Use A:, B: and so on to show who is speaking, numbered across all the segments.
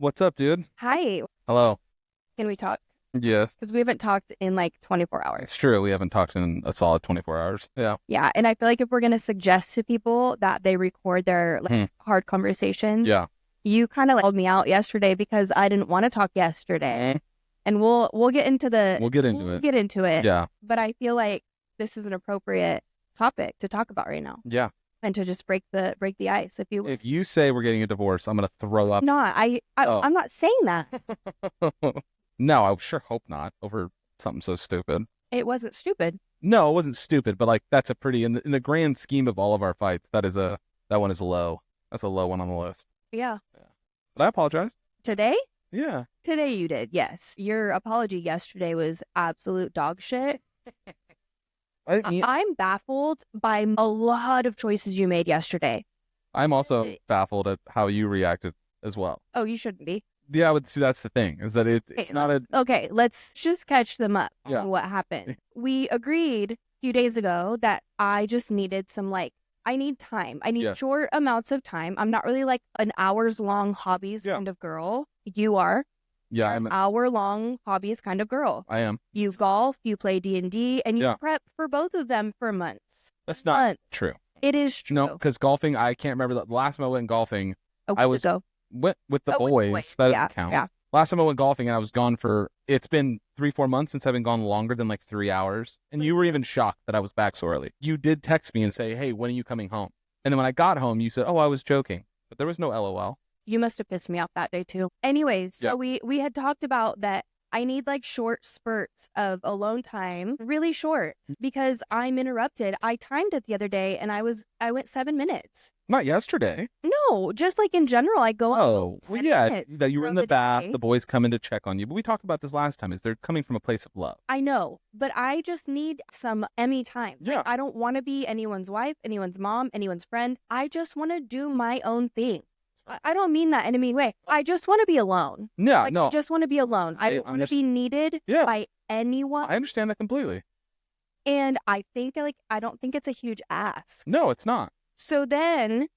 A: What's up, dude?
B: Hi,
A: Hello.
B: can we talk?
A: Yes,
B: Because we haven't talked in like 24
A: it's
B: hours.
A: true. We haven't talked in a solid 24 hours. Yeah.
B: Yeah, and I feel like if we're gonna suggest to people that they record their like
A: Hmm.
B: hard conversations,
A: Yeah.
B: you kind of called me out yesterday because I didn't want to talk yesterday.
A: Mhm.
B: And we'll get into
A: We'll get into
B: we'll
A: it.
B: get into it.
A: Yeah.
B: But I feel like this is an appropriate topic to talk about right now
A: Yeah.
B: and to just break the ice, if you will.
A: If you say we're getting a divorce, I'm gonna throw up.
B: Not
A: Oh.
B: I'm not saying that.
A: No, I sure hope not over something so stupid.
B: It wasn't stupid.
A: No, it wasn't stupid, but like that's a pretty in the grand scheme of all of our fights, that one is low. That's a low one on the list.
B: Yeah.
A: Yeah. But I apologize.
B: Today?
A: Yeah.
B: Today you did, yes. Your apology yesterday was absolute dog shit.
A: I didn't mean,
B: I'm baffled by a lot of choices you made yesterday.
A: I'm also baffled at how you reacted as well.
B: Oh, you shouldn't be.
A: Yeah, I would see that's the thing, is that it's
B: Okay,
A: not a
B: okay, let's just catch them up
A: Yeah.
B: on what happened. We agreed a few days ago that I just needed some I need time. I need
A: Yes.
B: short amounts of time. I'm not really like an hours long hobbies
A: Yeah.
B: kind of girl. You are.
A: Yeah,
B: You're an hour long hobbies kind of girl.
A: I am.
B: You golf, you play D&D, and you
A: Yeah.
B: prep for both of them for months.
A: That's not
B: Months.
A: true.
B: It is true.
A: No, because golfing, I can't remember the last time I went golfing.
B: A
A: I
B: week
A: was
B: ago.
A: went with the
B: Oh, with the
A: boys.
B: boys.
A: That
B: Yeah,
A: doesn't count.
B: yeah.
A: Last time I went golfing, and I was gone for. It's been 3-4 months since I've been gone longer than like 3 hours, and you were even shocked that I was back so early. You did text me and say, "Hey, when are you coming home?" And then when I got home, you said, "Oh, I was joking," but there was no LOL.
B: You must have pissed me off that day too. Anyways, so
A: Yeah.
B: we had talked about that I need like short spurts of alone time, really short, because I'm interrupted. I timed it the other day and I went 7 minutes.
A: Not yesterday.
B: No, just like in general, I go
A: Oh, well,
B: 10
A: yeah,
B: minutes
A: that you were in
B: throughout
A: the bath.
B: day.
A: The boys come in to check on you, but we talked about this last time. Is they're coming from a place of love?
B: I know, but I just need some Emmy time.
A: Yeah.
B: I don't want to be anyone's wife, anyone's mom, anyone's friend. I just want to do my own thing. I don't mean that in a mean way. I just want to be alone.
A: Yeah,
B: Like,
A: no,
B: I just want to be alone. I don't want to be needed
A: Yeah.
B: by anyone.
A: I understand that completely.
B: And I think I don't think it's a huge ask.
A: No, it's not.
B: So then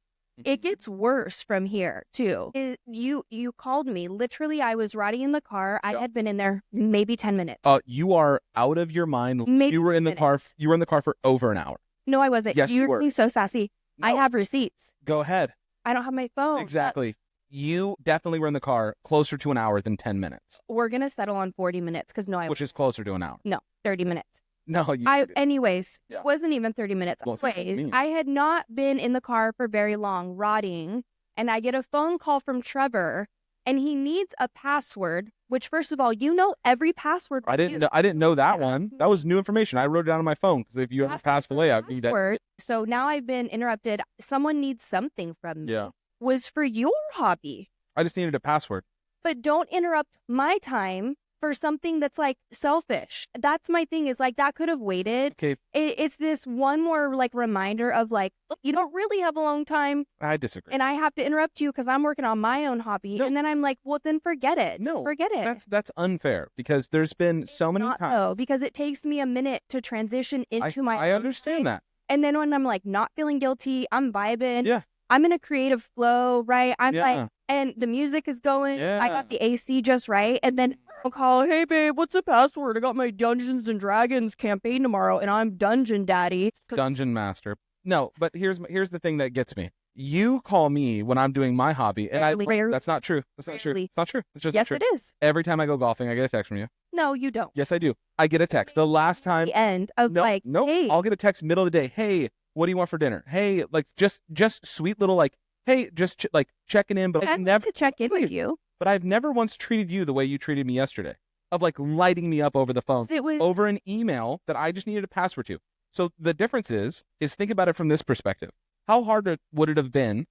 B: it gets worse from here too. You called me. Literally, I was riding in the car. I
A: Yeah.
B: had been in there maybe 10 minutes.
A: You are out of your mind.
B: Maybe
A: You were in the car.
B: minutes.
A: You were in the car for over an hour.
B: No, I wasn't.
A: Yes, you
B: You're
A: were.
B: being so sassy. I
A: No.
B: have receipts.
A: Go ahead.
B: I don't have my phone.
A: Exactly. You definitely were in the car closer to an hour than 10 minutes,
B: We're gonna settle on 40 minutes because no,
A: which is closer to an hour.
B: no 30 minutes.
A: No, you.
B: Anyways,
A: Yeah.
B: it wasn't even 30 minutes.
A: Well, it's just
B: Anyways,
A: me.
B: I had not been in the car for very long, rotting, and I get a phone call from Trevor, and he needs a password. Which, first of all, you know every password.
A: I didn't know that one. That was new information. I wrote it down on my phone because if you ever passed away, I'd need that.
B: Password. So now I've been interrupted. Someone needs something from me.
A: Yeah.
B: Was for your hobby.
A: I just needed a password.
B: But don't interrupt my time for something that's like selfish. That's my thing, is like that could have waited.
A: Okay,
B: It's this one more like reminder of like, look, you don't really have a long time
A: I disagree.
B: and I have to interrupt you because I'm working on my own hobby.
A: No.
B: And then I'm like, well, then forget it.
A: No,
B: Forget it.
A: That's unfair because there's been so many
B: Not
A: times.
B: though, because it takes me a minute to transition into my
A: I
B: own
A: understand
B: thing.
A: that.
B: And then when I'm like not feeling guilty, I'm vibing.
A: Yeah.
B: I'm in a creative flow, right? I'm
A: Yeah.
B: like, and the music is going. I
A: Yeah.
B: got the AC just right. And then I'll call, hey, babe, what's the password? I got my Dungeons and Dragons campaign tomorrow, and I'm Dungeon Daddy.
A: Dungeon Master. No, but here's the thing that gets me. You call me when I'm doing my hobby, and
B: Rarely.
A: that's not true. That's not true.
B: Rarely.
A: It's not true. It's just
B: Yes,
A: not true.
B: it is.
A: Every time I go golfing, I get a text from you.
B: No, you don't.
A: Yes, I do. I get a text. The last time,
B: The end of
A: no,
B: like,
A: no,
B: hey,
A: I'll get a text middle of the day. Hey, what do you want for dinner? Hey, like just sweet little like, hey, just like checking in. But
B: I
A: I've
B: want
A: never,
B: to check in with you.
A: but I've never once treated you the way you treated me yesterday, of like lighting me up over the phone,
B: It was
A: over an email that I just needed a password to. So the difference is think about it from this perspective. How hard would it have been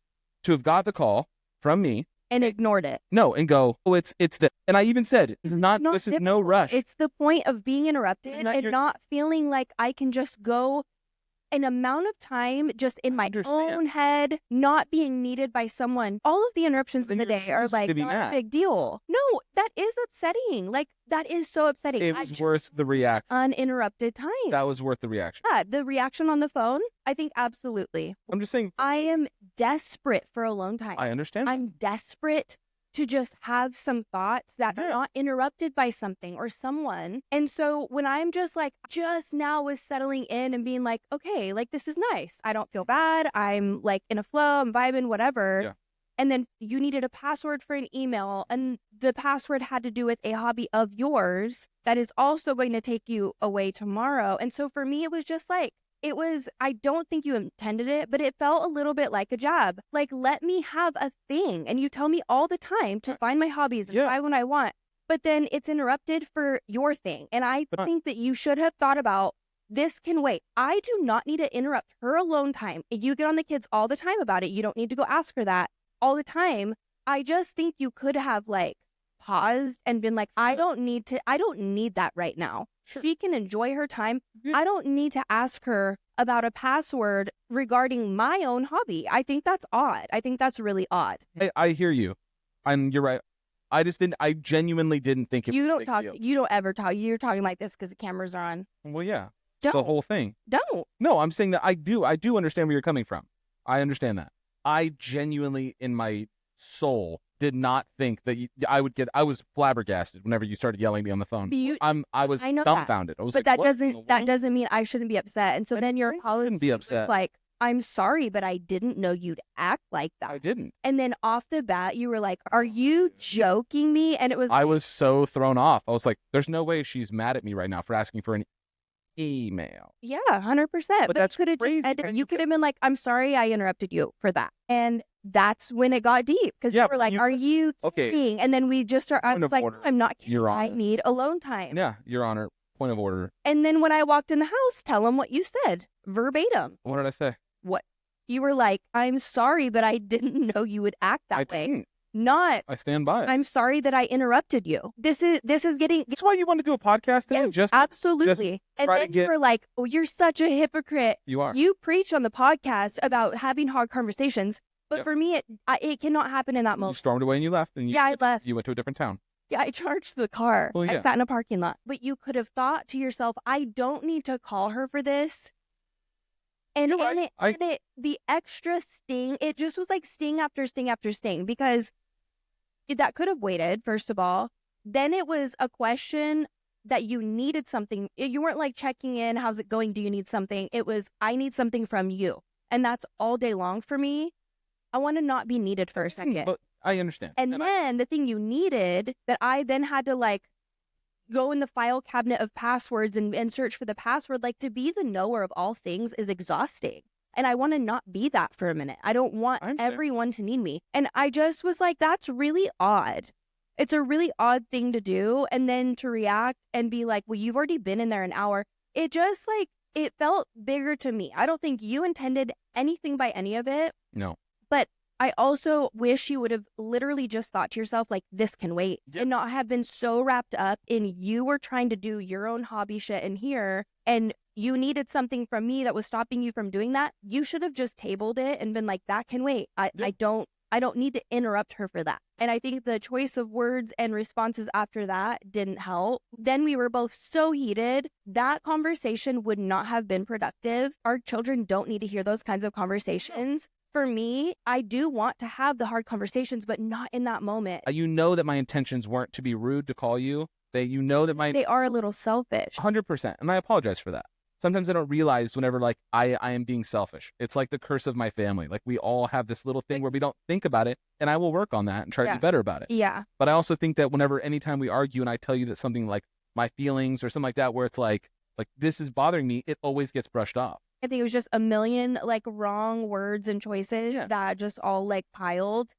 A: to have got the call from me?
B: and ignored it.
A: No, and go, oh, it's the, and I even said, this is no
B: difficult.
A: rush.
B: It's the point of being interrupted
A: Isn't that
B: and not feeling like I can just go an amount of time just in my
A: understand.
B: own head, not being needed by someone. All of the interruptions
A: Then
B: in the
A: you're
B: day are
A: choosing
B: like
A: to be
B: not
A: mad.
B: a big deal. No, that is upsetting. Like that is so upsetting.
A: It
B: I
A: was
B: just
A: worth the reaction.
B: uninterrupted time.
A: That was worth the reaction.
B: Yeah, the reaction on the phone, I think absolutely.
A: I'm just saying,
B: I am desperate for alone time.
A: I understand.
B: I'm desperate to just have some thoughts that are not interrupted by something or someone. And so when I'm just like, just now was settling in and being like, okay, like this is nice. I don't feel bad. I'm like in a flow, I'm vibing, whatever.
A: Yeah.
B: And then you needed a password for an email, and the password had to do with a hobby of yours that is also going to take you away tomorrow. And so for me, it was just like, I don't think you intended it, but it felt a little bit like a jab. Like, let me have a thing. And you tell me all the time to find my hobbies and buy what I want. But then it's interrupted for your thing. And I think that you should have thought about, this can wait. I do not need to interrupt her alone time. You get on the kids all the time about it. You don't need to go ask her that all the time. I just think you could have like paused and been like, I don't need that right now. Sure. She can enjoy her time. I don't need to ask her about a password regarding my own hobby. I think that's odd. I think that's really odd.
A: I hear you. You're right. I genuinely didn't think it was a big deal.
B: You don't ever talk. You're talking like this because the cameras are on.
A: Well, yeah. It's the whole thing.
B: Don't.
A: No, I'm saying that I do understand where you're coming from. I understand that. I genuinely, in my soul, did not think that I was flabbergasted whenever you started yelling at me on the phone. I was dumbfounded. I was
B: but like, that doesn't mean I shouldn't be upset. And so then your apology
A: shouldn't be upset.
B: Like, I'm sorry, but I didn't know you'd act like that.
A: I didn't.
B: And then off the bat, you were like, are you joking me? And it was
A: I was so thrown off. I was like, there's no way she's mad at me right now for asking for an email.
B: Yeah, 100%. But
A: that's
B: could have
A: crazy.
B: You could have been like, I'm sorry I interrupted you for that. And that's when it got deep, because you were like, are you kidding? And then we just I was like, no, I'm not kidding.
A: Your Honor.
B: I need alone time.
A: Yeah, Your Honor. Point of order.
B: And then when I walked in the house, tell him what you said verbatim.
A: What did I say?
B: What? You were like, I'm sorry, but I didn't know you would act that way.
A: Didn't.
B: Not.
A: I stand by it.
B: I'm sorry that I interrupted you. This is getting.
A: That's why you want to do a podcast today?
B: Yeah, absolutely. And then you were like, oh, you're such a hypocrite.
A: You are.
B: You preach on the podcast about having hard conversations. But for me, it cannot happen in that moment.
A: You stormed away and you left. And
B: I left.
A: You went to a different town.
B: Yeah, I charged the car.
A: Well, yeah.
B: I sat in a parking lot. But you could have thought to yourself, I don't need to call her for this. And the extra sting, it just was like sting after sting after sting, because that could have waited, first of all. Then it was a question that you needed something. You weren't like checking in, how's it going? Do you need something? It was, I need something from you. And that's all day long for me. I want to not be needed for a second.
A: But I understand.
B: And then the thing you needed that I then had to like go in the file cabinet of passwords and search for the password, like to be the knower of all things is exhausting. And I want to not be that for a minute. I don't want everyone to need me. And I just was like, that's really odd. It's a really odd thing to do. And then to react and be like, well, you've already been in there an hour. It just like, it felt bigger to me. I don't think you intended anything by any of it.
A: No.
B: But I also wish you would have literally just thought to yourself, like, this can wait, and not have been so wrapped up in you were trying to do your own hobby shit in here, and you needed something from me that was stopping you from doing that. You should have just tabled it and been like, that can wait. I don't need to interrupt her for that. And I think the choice of words and responses after that didn't help. Then we were both so heated. That conversation would not have been productive. Our children don't need to hear those kinds of conversations. For me, I do want to have the hard conversations, but not in that moment.
A: You know that my intentions weren't to be rude to call you. They are
B: a little selfish.
A: 100%. And I apologize for that. Sometimes I don't realize whenever like I am being selfish. It's like the curse of my family. Like we all have this little thing where we don't think about it, and I will work on that and try to be better about it.
B: Yeah.
A: But I also think that anytime we argue and I tell you that something like my feelings or something like that, where it's like this is bothering me, it always gets brushed off.
B: I think it was just a million like wrong words and choices that just all like piled.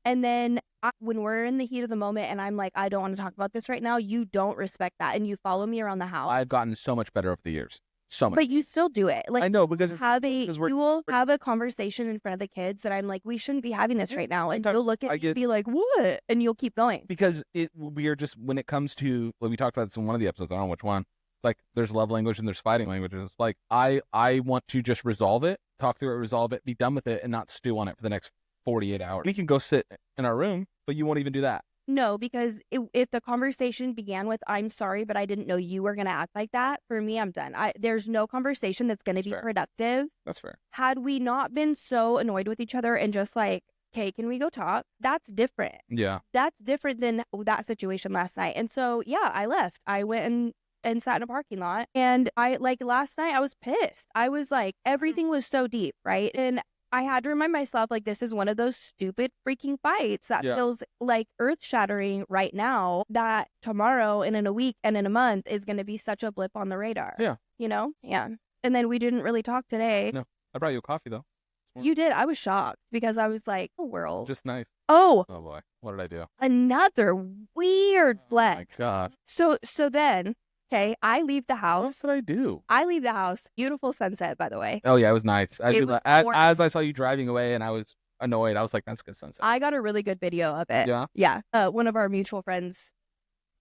B: And then when we're in the heat of the moment and I'm like, I don't want to talk about this right now, you don't respect that. And you follow me around the house.
A: I've gotten so much better over the years. So much.
B: But you still do it. Like,
A: I know, because
B: you will have a conversation in front of the kids that I'm like, we shouldn't be having this right now. And you'll look at me and be like, what? And you'll keep going.
A: Because we are just, when it comes to, we talked about this in one of the episodes, I don't know which one. Like there's love language and there's fighting language. And it's like, I want to just resolve it, talk through it, resolve it, be done with it, and not stew on it for the next 48 hours. We can go sit in our room, but you won't even do that.
B: No, because if the conversation began with, I'm sorry, but I didn't know you were going to act like that, for me, I'm done. There's no conversation that's going to be productive.
A: That's fair.
B: Had we not been so annoyed with each other and just like okay, can we go talk? That's different.
A: Yeah.
B: That's different than that situation last night. And so, yeah, I left. I went and sat in a parking lot. And I, like, last night, I was pissed. I was like, everything was so deep, right? And I had to remind myself, like, this is one of those stupid freaking fights that feels like earth shattering right now, that tomorrow and in a week and in a month is going to be such a blip on the radar.
A: Yeah.
B: You know? Yeah. And then we didn't really talk today.
A: No, I brought you a coffee though.
B: You did. I was shocked because I was like, oh, world.
A: Just nice.
B: Oh
A: boy. What did I do?
B: Another weird flex.
A: Oh my God.
B: So then, okay, I leave the house.
A: What did I do?
B: I leave the house. Beautiful sunset, by the way.
A: Oh yeah, it was nice. As I saw you driving away and I was annoyed, I was like, that's a good sunset.
B: I got a really good video of it.
A: Yeah?
B: Yeah. One of our mutual friends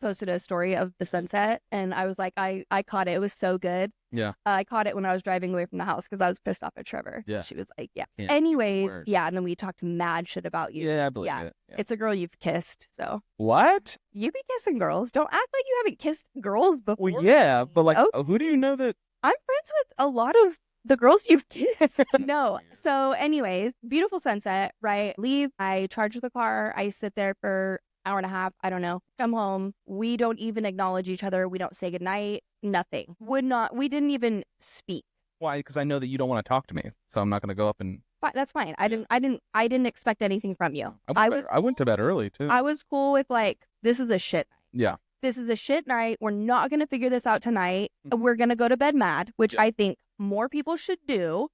B: posted a story of the sunset, and I was like, I caught it. It was so good.
A: Yeah.
B: I caught it when I was driving away from the house because I was pissed off at Trevor.
A: Yeah.
B: She was like, yeah.
A: Yeah.
B: Anyways,
A: Word.
B: yeah, and then we talked mad shit about you.
A: Yeah, I believe it. Yeah.
B: It's a girl you've kissed, so.
A: What?
B: You be kissing girls. Don't act like you haven't kissed girls before.
A: Well, yeah, but like, who do you know that?
B: I'm friends with a lot of the girls you've kissed. No. So anyways, beautiful sunset, right? Leave. I charge the car. I sit there for hour and a half. I don't know. Come home. We don't even acknowledge each other. We don't say goodnight. Nothing. We didn't even speak.
A: Why? Because I know that you don't want to talk to me, so I'm not going to go up and.
B: But that's fine. I didn't expect anything from you.
A: I went to bed early too.
B: I was cool with, like, this is a shit night.
A: Yeah.
B: This is a shit night. We're not going to figure this out tonight.
A: Mhm.
B: We're going to go to bed mad, which I think more people should do.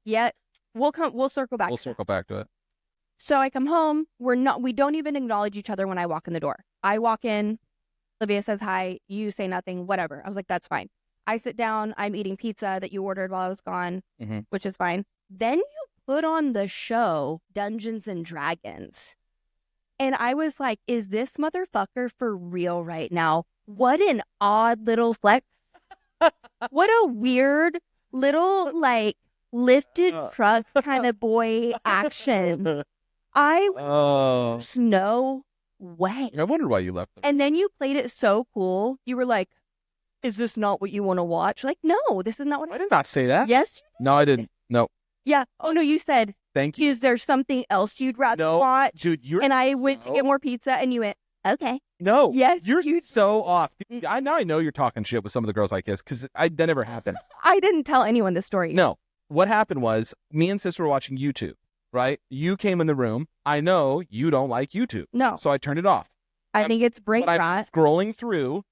B: Yet we'll circle back.
A: We'll circle back to it.
B: So I come home. We don't even acknowledge each other when I walk in the door. I walk in. Olivia says hi. You say nothing, whatever. I was like, that's fine. I sit down. I'm eating pizza that you ordered while I was gone, which is fine. Then you put on the show Dungeons and Dragons. And I was like, is this motherfucker for real right now? What an odd little flex. What a weird little, like, lifted truck kind of boy action. No way.
A: I wondered why you left them.
B: And then you played it so cool. You were like, is this not what you want to watch? Like, no, this is not what
A: I did not say that.
B: Yes.
A: No, I didn't. No.
B: Yeah. Oh, no, you said,
A: thank you.
B: is there something else you'd rather watch?
A: Dude,
B: and I went to get more pizza, and you went, okay.
A: No.
B: Yes.
A: You're so off. Dude, I know you're talking shit with some of the girls like this, because that never happened.
B: I didn't tell anyone this story.
A: No. What happened was, me and sister were watching YouTube, right? You came in the room. I know you don't like YouTube.
B: No.
A: So I turned it off.
B: I think it's brain
A: rot. I'm
B: rot.
A: scrolling through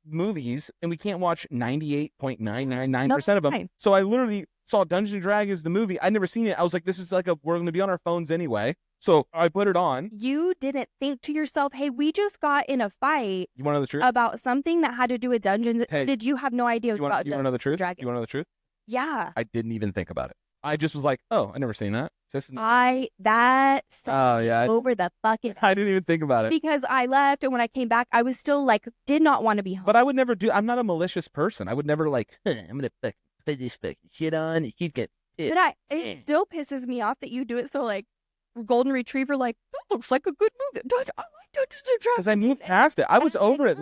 A: movies, and we can't watch 98.999% of them.
B: Fine.
A: So I literally saw Dungeons and Dragons, the movie. I'd never seen it. I was like, this is like we're going to be on our phones anyway. So I put it on.
B: You didn't think to yourself, hey, we just got in a fight.
A: You want to know the truth?
B: About something that had to do with dungeons.
A: Hey,
B: did you have no idea it was about
A: you want to know the truth?
B: Dragons?
A: You want to know the truth?
B: Yeah.
A: I didn't even think about it. I just was like, oh, I never seen that.
B: Oh yeah. Over the fucking.
A: I didn't even think about it.
B: Because I left, and when I came back, I was still like, did not want to be home.
A: But I would never do. I'm not a malicious person. I would never like. I'm gonna put this fucking shit on, and you get pissed.
B: But it still pisses me off that you do it so like golden retriever. Like, that looks like a good movie. I like Dungeons and Dragons.
A: Because I moved past it. I was over it.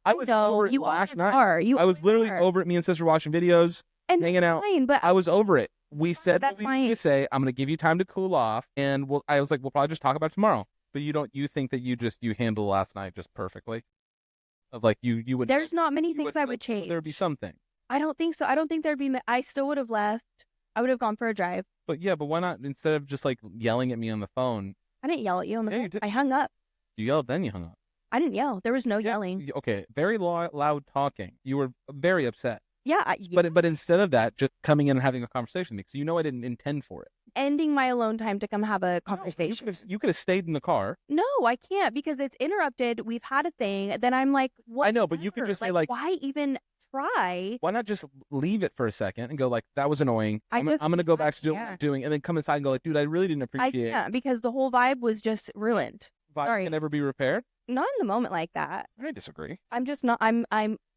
A: I was over it
B: you
A: last night.
B: I
A: was literally over it. Me and sister watching videos and hanging out.
B: Fine, but
A: I was over it. We said
B: that's
A: what we need to say. I'm going to give you time to cool off, and I was like, we'll probably just talk about it tomorrow. But you think that you handled last night just perfectly? Of like you would.
B: There's not many things I would change.
A: There would be something.
B: I don't think so. I don't think there'd be. I still would have left. I would have gone for a drive.
A: But yeah, but why not instead of just like yelling at me on the phone?
B: I didn't yell at you on the phone.
A: You did.
B: I hung up.
A: You yelled, then you hung up.
B: I didn't yell. There was no yelling.
A: Okay, very loud talking. You were very upset.
B: Yeah.
A: But instead of that, just coming in and having a conversation with me, because I didn't intend for it.
B: Ending my alone time to come have a conversation.
A: No, you could have stayed in the car.
B: No, I can't because it's interrupted. We've had a thing. Then I'm like, what?
A: I know, but you could just say like,
B: why even try?
A: Why not just leave it for a second and go like, that was annoying. I'm going to go back to doing what I'm doing, and then come inside and go like, dude, I really didn't appreciate it.
B: I can't because the whole vibe was just ruined.
A: Vibe can never be repaired?
B: Not in the moment like that.
A: I disagree.
B: I'm just not.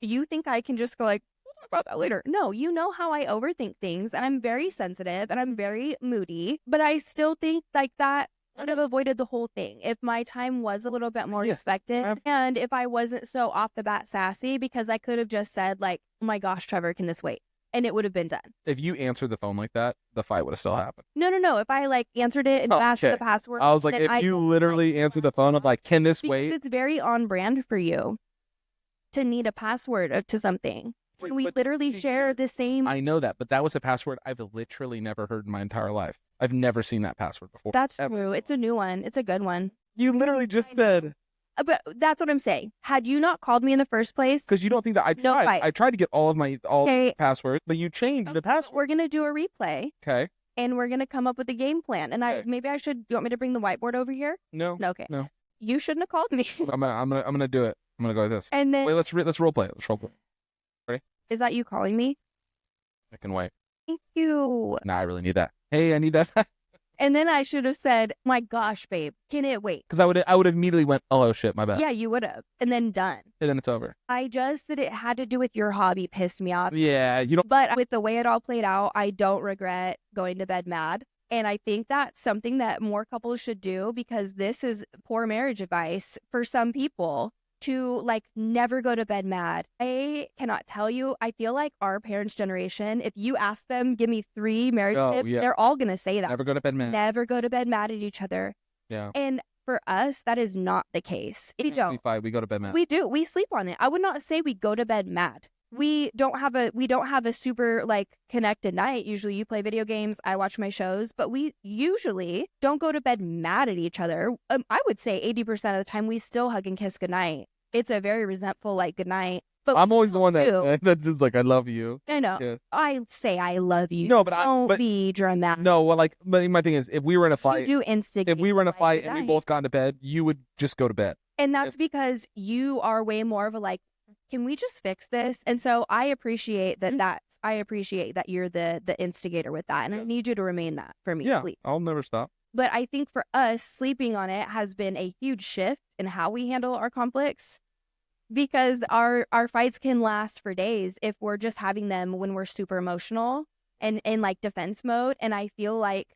B: You think I can just go like, we'll talk about that later. No, you know how I overthink things, and I'm very sensitive and I'm very moody, but I still think like that would have avoided the whole thing if my time was a little bit more respected, and if I wasn't so off the bat sassy, because I could have just said like, oh my gosh, Trevor, can this wait? and it would have been done.
A: If you answered the phone like that, the fight would have still happened.
B: No. If I like answered it and asked
A: Okay.
B: the password,
A: I was like,
B: then
A: if
B: I
A: you
B: could,
A: literally
B: like,
A: answered the phone, I'm like, can this
B: because
A: wait?
B: it's very on brand for you to need a password to something. When we
A: But
B: literally share the same.
A: I know that, but that was a password I've literally never heard in my entire life. I've never seen that password before.
B: That's
A: ever.
B: true. It's a new one. It's a good one.
A: You literally just said.
B: But that's what I'm saying. Had you not called me in the first place,
A: Because you don't think that I
B: No
A: tried.
B: fight.
A: I tried to get all
B: Okay.
A: the passwords, but you changed the
B: okay, but
A: password.
B: we're gonna do a replay
A: Okay.
B: and we're gonna come up with a game plan. And
A: Okay.
B: maybe I should. You want me to bring the whiteboard over here?
A: No.
B: No. Okay.
A: No.
B: You shouldn't have called me.
A: I'm gonna do it. I'm gonna go with this.
B: And then
A: Wait, let's role play it. Let's role play.
B: is that you calling me?
A: I can wait.
B: Thank you.
A: Nah, I really need that. Hey, I need that.
B: And then I should have said, "My gosh, babe, can it wait?"
A: Because I would immediately went, oh shit, my bad.
B: Yeah, you would have, and then done.
A: And then it's over.
B: I just that it had to do with your hobby pissed me off.
A: Yeah, you don't.
B: But with the way it all played out, I don't regret going to bed mad. And I think that's something that more couples should do, because this is poor marriage advice for some people, to like never go to bed mad. I cannot tell you. I feel like our parents' generation, if you ask them, give me 3 marriage tips,
A: yeah.
B: they're all going to say that.
A: Never go to bed mad.
B: Never go to bed mad at each other.
A: Yeah.
B: And for us, that is not the case. We
A: We
B: don't.
A: fight. We go to bed mad.
B: We do. We sleep on it. I would not say we go to bed mad. We don't have a super like connected night. Usually you play video games, I watch my shows, but we usually don't go to bed mad at each other. I would say 80% of the time we still hug and kiss goodnight. It's a very resentful like goodnight. But
A: I'm always the one
B: do.
A: that's just like, I love you.
B: I know.
A: Yeah.
B: I say I love you.
A: No, but
B: don't be dramatic.
A: No, well, like, but my thing is, if we were in a fight,
B: You do instigate.
A: if we were in a
B: like
A: fight and we
B: goodnight.
A: both got into bed, you would just go to bed.
B: And that's because you are way more of a like, can we just fix this? And so I appreciate that. I appreciate that you're the instigator with that, and I need you to remain that for me,
A: Yeah,
B: please.
A: I'll never stop.
B: But I think for us, sleeping on it has been a huge shift in how we handle our conflicts, because our fights can last for days if we're just having them when we're super emotional and in like defense mode. And I feel like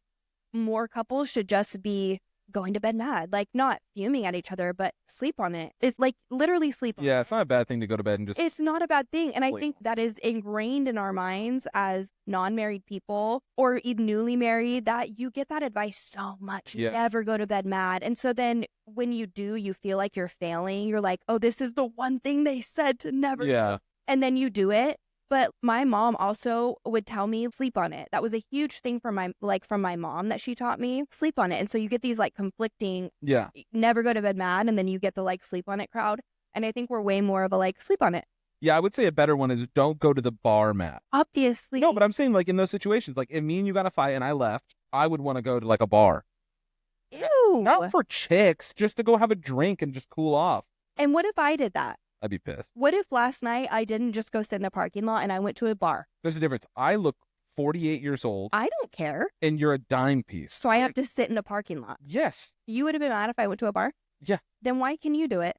B: more couples should just be going to bed mad, like not fuming at each other, but sleep on it. It's like literally sleep on it.
A: Yeah, it's not a bad thing to go to bed and just.
B: It's not a bad thing. And I
A: sleep.
B: think that is ingrained in our minds as non-married people or even newly married, that you get that advice so much.
A: Yeah.
B: Never go to bed mad. And so then when you do, you feel like you're failing. You're like, oh, this is the one thing they said to never.
A: Yeah.
B: And then you do it. But my mom also would tell me, sleep on it. That was a huge thing from my mom that she taught me, sleep on it. And so you get these like conflicting,
A: Yeah.
B: never go to bed mad, and then you get the like sleep on it crowd. And I think we're way more of a like sleep on it.
A: Yeah, I would say a better one is don't go to the bar, Matt.
B: Obviously.
A: No, but I'm saying like in those situations, like if me and you got a fight and I left, I would want to go to like a bar.
B: Ew.
A: Not for chicks, just to go have a drink and just cool off.
B: And what if I did that?
A: I'd be pissed.
B: What if last night I didn't just go sit in a parking lot and I went to a bar?
A: There's a difference. I look 48 years old
B: I don't care.
A: and you're a dime piece.
B: So I have to sit in a parking lot.
A: Yes.
B: You would have been mad if I went to a bar?
A: Yeah.
B: Then why can you do it?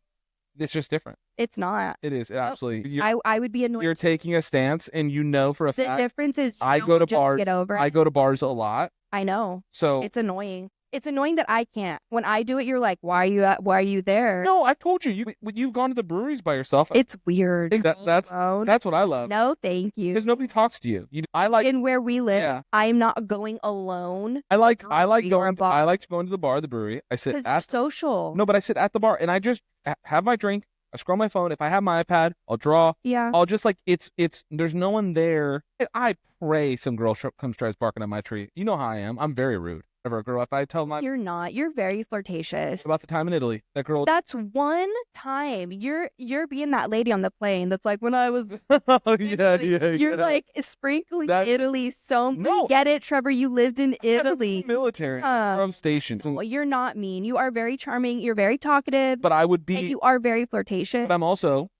A: It's just different.
B: It's not.
A: It is. Absolutely.
B: I would be annoyed.
A: You're taking a stance and you know for a
B: The
A: fact.
B: difference is
A: I
B: don't
A: go to
B: just
A: bars.
B: get over it.
A: I go to bars a lot.
B: I know.
A: So
B: It's annoying. It's annoying that I can't. When I do it, you're like, why are you there?
A: no, I've told you. You've gone to the breweries by yourself.
B: It's weird.
A: That's
B: Alone.
A: what I love.
B: No, thank you.
A: Because nobody talks to you. I like.
B: In where we live,
A: Yeah.
B: I'm not going alone.
A: I like
B: brewery or a
A: going.
B: bar.
A: I like to go into the bar, the brewery. I sit
B: Because
A: at.
B: social.
A: No, but I sit at the bar and I just have my drink. I scroll my phone. If I have my iPad, I'll draw.
B: Yeah.
A: I'll just like it's. There's no one there. I pray some girl comes tries barking at my tree. You know how I am. I'm very rude. Ever a girl, if I tell my
B: You're not. You're very flirtatious.
A: about the time in Italy, that girl.
B: That's one time. You're being that lady on the plane that's like, when I was
A: Oh, yeah.
B: You're like sprinkling
A: That-
B: Italy so
A: No.
B: Get it, Trevor, you lived in Italy.
A: military. That's where I'm stationed.
B: Well, you're not mean. You are very charming. You're very talkative.
A: But I would
B: and
A: be.
B: you are very flirtatious.
A: But I'm also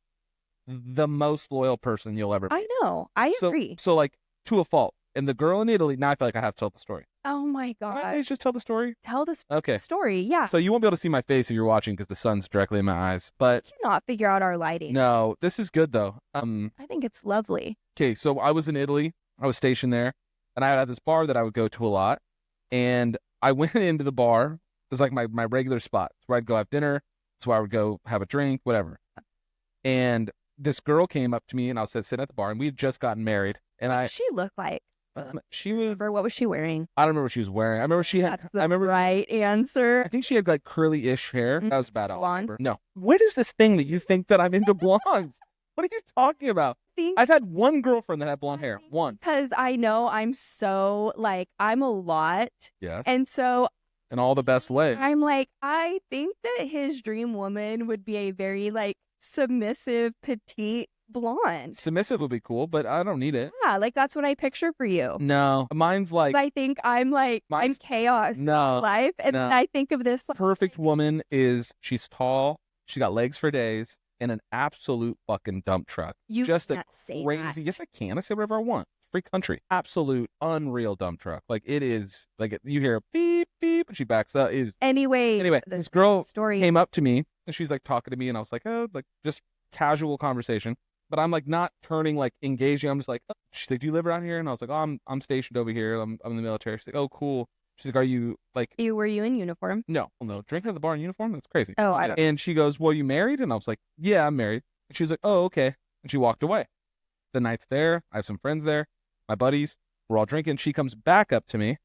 A: the most loyal person you'll ever.
B: I know. I
A: So-
B: agree.
A: So like to a fault. And the girl in Italy. Now I feel like I have to tell the story.
B: Oh my
A: Can I
B: God.
A: please just tell the story?
B: Tell this
A: Okay.
B: story. Yeah.
A: So you won't be able to see my face if you're watching because the sun's directly in my eyes. But
B: I cannot figure out our lighting.
A: no, this is good though.
B: I think it's lovely.
A: Okay, so I was in Italy. I was stationed there, and I had this bar that I would go to a lot. And I went into the bar. It was like my regular spot. It's where I'd go have dinner. It's where I would go have a drink, whatever. And this girl came up to me, and I was sitting at the bar, and we had just gotten married. And
B: What did she look like?
A: she was,
B: What was she wearing?
A: I don't remember what she was wearing. I remember she had,
B: That's the right answer.
A: I think she had like curly-ish hair. That was bad.
B: Blonde?
A: No. What is this thing that you think that I'm into blondes? What are you talking about? I've had one girlfriend that had blonde hair. One.
B: Because I know I'm so, like, I'm a lot.
A: Yeah.
B: And so
A: In all the best ways.
B: I'm like, I think that his dream woman would be a very, like, submissive, petite blonde.
A: Submissive would be cool, but I don't need it.
B: Yeah, like, that's what I picture for you.
A: No. Mine's like,
B: I think I'm like, I'm chaos in life. And then I think of this. Like,
A: perfect woman is, she's tall, she's got legs for days, and an absolute fucking dump truck.
B: You
A: just a
B: can't say
A: crazy,
B: that.
A: yes I can, I say whatever I want. Free country. Absolute unreal dump truck. Like it is, like you hear a beep, beep, and she backs up. Anyway, this girl came up to me and she's like talking to me and I was like, oh, like just casual conversation. But I'm like not turning like engaging. I'm just like, oh. She's like, do you live around here? And I was like, oh, I'm stationed over here. I'm in the military. She's like, oh, cool. She's like, are you like...
B: Were you in uniform?
A: No. Drinking at the bar in uniform? That's crazy.
B: Oh, I don't know.
A: And she goes, well, you married? And I was like, yeah, I'm married. And she's like, oh, okay. And she walked away. The night's there. I have some friends there. My buddies. We're all drinking. She comes back up to me.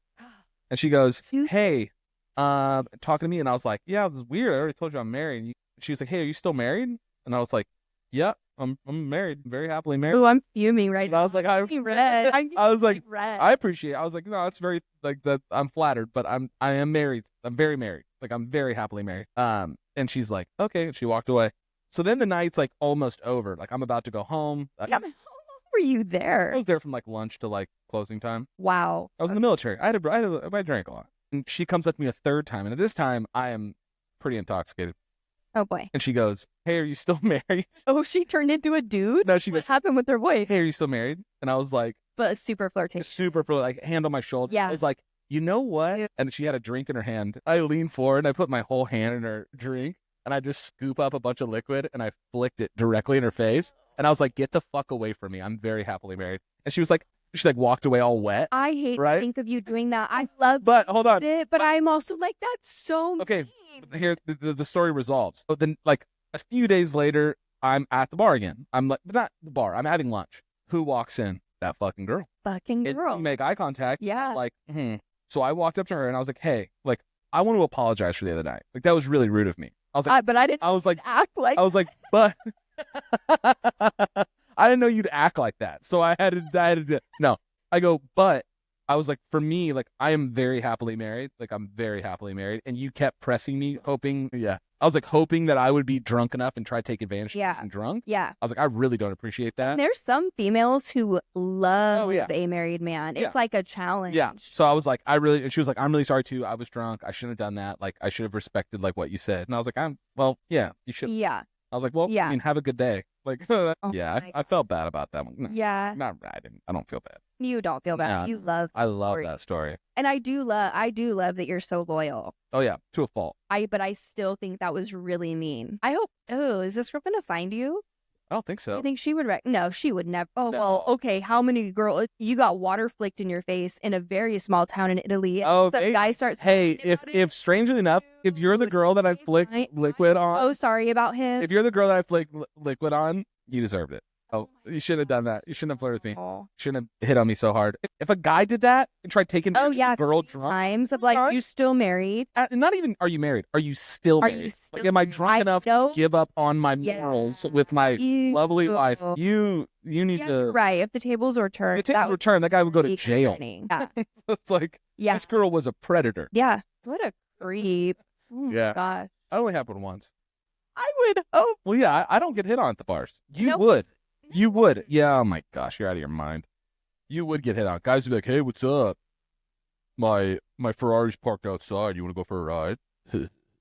A: And she goes, hey, talking to me. And I was like, yeah, this is weird. I already told you I'm married. And she was like, hey, are you still married? And I was like, yeah, I'm married. I'm very happily married.
B: Oh, I'm fuming right now.
A: I was like, I was like, I appreciate it. I was like, no, it's very like that. I'm flattered, but I am married. I'm very married. Like I'm very happily married. And she's like, okay. And she walked away. So then the night's like almost over. Like I'm about to go home.
B: How long were you there?
A: I was there from like lunch to like closing time.
B: Wow.
A: I was in the military. I drank a lot. And she comes up to me a third time. And at this time I am pretty intoxicated.
B: Oh boy.
A: And she goes, hey, are you still married?
B: Oh, she turned into a dude?
A: No, she goes,
B: what happened with her voice?
A: Hey, are you still married? And I was like,
B: but super flirtatious.
A: Like hand on my shoulder.
B: Yeah.
A: I was like, you know what? And she had a drink in her hand. I leaned forward and I put my whole hand in her drink and I just scoop up a bunch of liquid and I flicked it directly in her face. And I was like, get the fuck away from me. I'm very happily married. And she walked away all wet.
B: I hate to think of you doing that. I love
A: but hold on.
B: it, but I'm also like, that's so
A: okay.
B: mean.
A: Here the story resolves. So then like a few days later, I'm at the bar again. I'm like, not the bar. I'm having lunch. Who walks in? That fucking girl.
B: We
A: make eye contact.
B: Yeah.
A: Like, So I walked up to her and I was like, hey, like, I want to apologize for the other night. Like, that was really rude of me. I was like,
B: but I didn't.
A: I was like,
B: act like.
A: I was like, but I didn't know you'd act like that. So I had to. No, I go, but I was like, for me, like, I am very happily married. Like, I'm very happily married. And you kept pressing me, hoping. Yeah. I was like hoping that I would be drunk enough and try to take advantage of being drunk.
B: Yeah.
A: I was like, I really don't appreciate that.
B: And there's some females who love a married man. It's like a challenge.
A: Yeah. So I was like, and she was like, I'm really sorry too. I was drunk. I shouldn't have done that. Like, I should have respected like what you said. And I was like, yeah, you should.
B: Yeah.
A: I was like, well, I mean, have a good day. Like, I felt bad about that one. No,
B: yeah.
A: I don't feel bad.
B: You don't feel bad.
A: Yeah, I love that story.
B: And I do love that you're so loyal.
A: Oh yeah, to a fault.
B: But I still think that was really mean. I hope. Oh, is this girl gonna find you?
A: I don't think so.
B: You think she would? No, she would never. Oh,
A: no.
B: Well, okay. How many girls? You got water flicked in your face in a very small town in Italy.
A: Oh,
B: the guy starts.
A: Hey, if strangely enough, if you're the girl that I flicked liquid on.
B: Oh, sorry about him.
A: If you're the girl that I flicked liquid on, you deserved it. Oh, you shouldn't have done that. You shouldn't have flirted with me.
B: Oh.
A: Shouldn't have hit on me so hard. If a guy did that and tried taking a girl drunk
B: times of like, you still married?
A: Not even are you married? Are you still married? Like, am I drunk enough to give up on my morals with my lovely wife? You need to.
B: Right. If the tables were turned,
A: that guy would go to jail.
B: Yeah.
A: It's like this girl was a predator.
B: Yeah. What a creep. Oh my gosh.
A: That only happened once.
B: I would hope.
A: Well, yeah, I don't get hit on at the bars. You would. You would. Yeah, oh my gosh, you're out of your mind. You would get hit on. Guys would be like, hey, what's up? My Ferrari's parked outside. You want to go for a ride?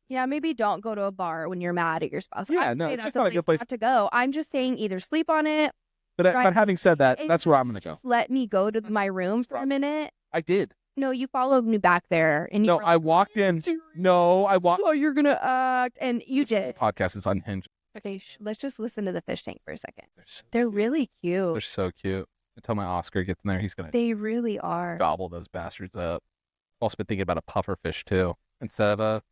B: Yeah, maybe don't go to a bar when you're mad at your spouse.
A: Yeah, no, it's just not a good place
B: to go. I'm just saying either sleep on it.
A: But having said that, that's where I'm going to go.
B: Just let me go to my room for a minute.
A: I did.
B: No, you followed me back there. And
A: no, I walked in. No, I walked.
B: Oh, you're going to act. And you did.
A: The podcast is unhinged.
B: Okay, let's just listen to the fish tank for a second. They're really cute.
A: They're so cute. Until my Oscar gets in there, he's gonna.
B: They really are.
A: Gobble those bastards up. I've also been thinking about a puffer fish too, instead of.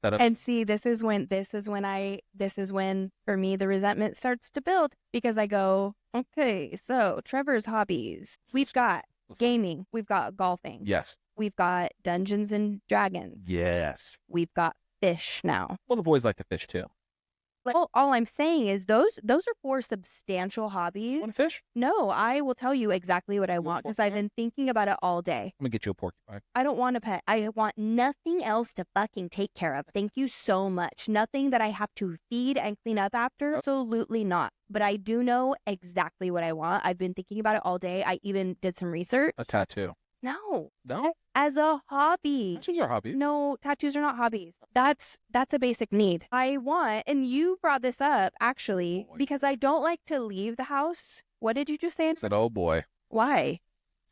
B: And see, this is when for me the resentment starts to build because I go, Okay, so Trevor's hobbies. We've got gaming. We've got golfing.
A: Yes.
B: We've got Dungeons and Dragons.
A: Yes.
B: We've got fish now.
A: Well, the boys like to fish too.
B: All I'm saying is those are 4 substantial hobbies.
A: Want to fish?
B: No, I will tell you exactly what I want because I've been thinking about it all day.
A: I'm gonna get you a porcupine.
B: I don't want a pet. I want nothing else to fucking take care of. Thank you so much. Nothing that I have to feed and clean up after. Absolutely not. But I do know exactly what I want. I've been thinking about it all day. I even did some research.
A: A tattoo.
B: No.
A: No?
B: As a hobby.
A: Tattoos are hobbies.
B: No, tattoos are not hobbies. That's a basic need. I want, and you brought this up actually, because I don't like to leave the house. What did you just say?
A: I said, oh boy,
B: Why?